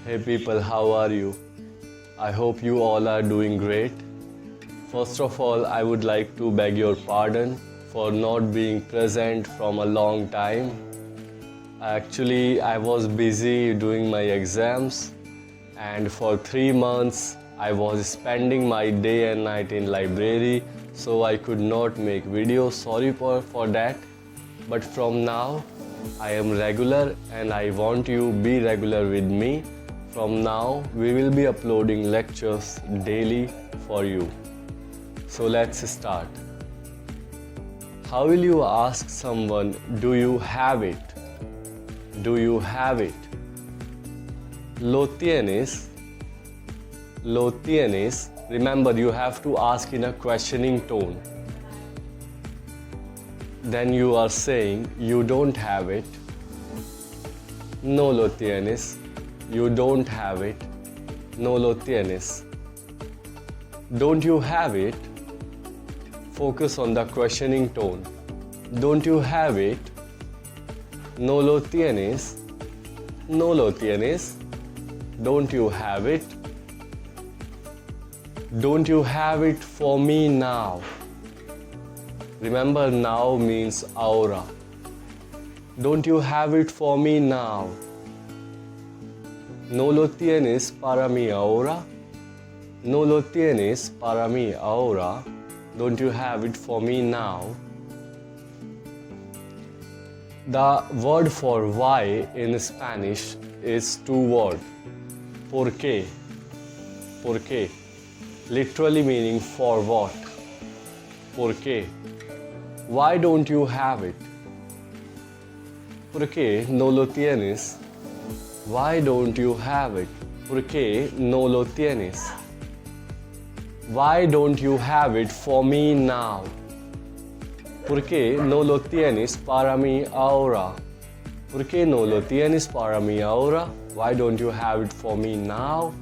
Hey people, how are you? I hope you all are doing great. First of all, I would like to beg your pardon for not being present from a long time. Actually, I was busy doing my exams, and for 3 months I was spending my day and night in library, so I could not make videos. Sorry for that. But from now I am regular and I want you be regular with me. From now we will be uploading lectures daily for you. So let's start. How will you ask someone, do you have it? Do you have it? Lo tienes? Lo tienes? Remember, you have to ask in a questioning tone. Then you are saying, you don't have it. No lo tienes. You don't have it. No lo tienes. Don't you have it? Focus on the questioning tone. Don't you have it? No lo tienes. No lo tienes. Don't you have it? Don't you have it for me now? Remember, now means ahora. Don't you have it for me now? No lo tienes para mí ahora? No lo tienes para mí ahora? Don't you have it for me now? The word for why in Spanish is two words. ¿Por qué? ¿Por qué? Literally meaning for what? ¿Por qué? Why don't you have it? ¿Por qué no lo tienes? Why don't you have it? ¿Por qué no lo tienes? Why don't you have it for me now? ¿Por qué no lo tienes para mí ahora? ¿Por qué no lo tienes para mí ahora? Why don't you have it for me now?